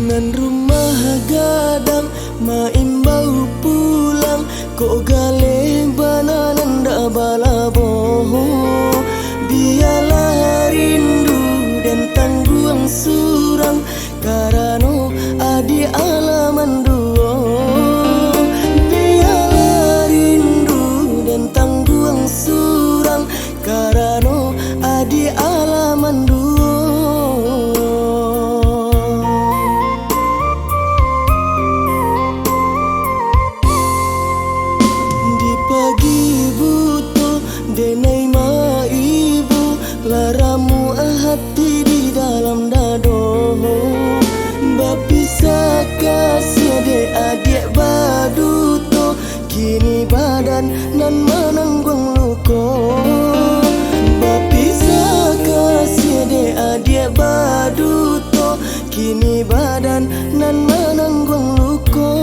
Nan rumah gadang main bau pulang, kok gale bananan dak balaboh. Biarlah rindu dan tangguang surang, karano adi alaman duo. Biarlah rindu dan tangguang surang, karano adi alaman duo. Pagi butuh denai ma ibu, laramu hati di dalam dado. Bapisa kasih de adik baduto, kini badan nan menanggung luko. Bapisa kasih de adik baduto, kini badan nan menanggung luko.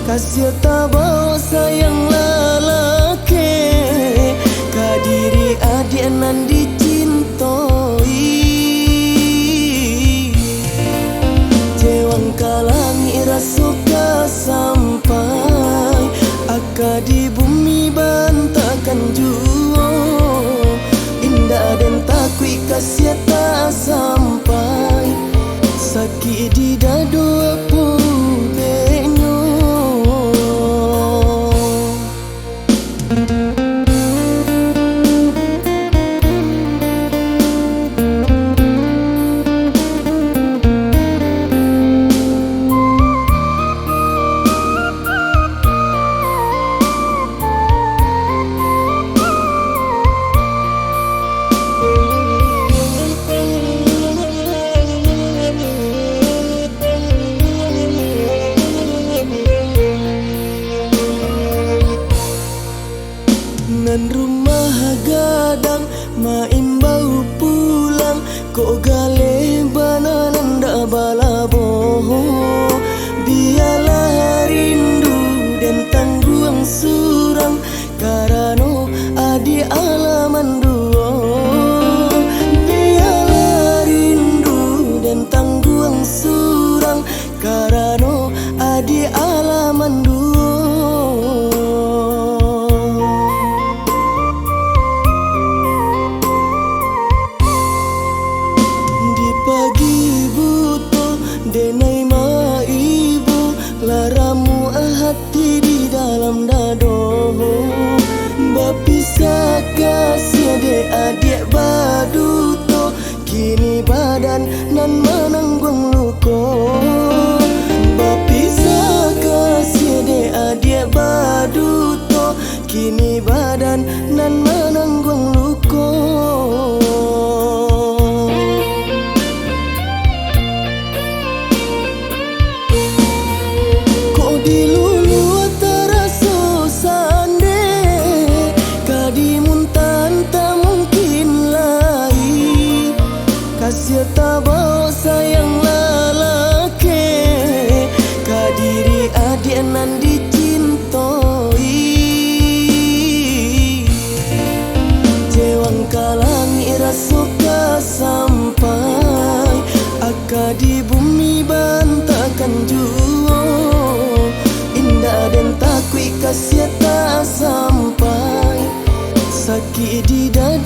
Kasih tabau sayang lalake, kadiri adik nan dicintoi. Jewang kalangi rasuka sampai, aka di bumi bantakan juo. Indah dan takui kasih tak sampai, sakit di dado aku benyo. Nan rumah gadang main bau pulang, kok gale bananan dak balaboh. Biarlah rindu dan tangguang surang, karano adi alaman duo. Biarlah rindu dan tangguang surang, karano adi alaman duo. Pagi butuh denai ma ibu, laramu hati di dalam dado. Bapisa kasih de adik baduto, kini badan nan menanggung luko. Bapisa kasih de adik baduto, kini badan nan menanggung luko. Dilulu terasa sande, kadimun tak mungkin lagi. Kasih tabau sayang lalake, kadiri adik nan dicintoi. Jewang kalangi rasuka sampai, aka di bumi bantakan juo. Indah dan takui kasih tak sampai, sakit di dada.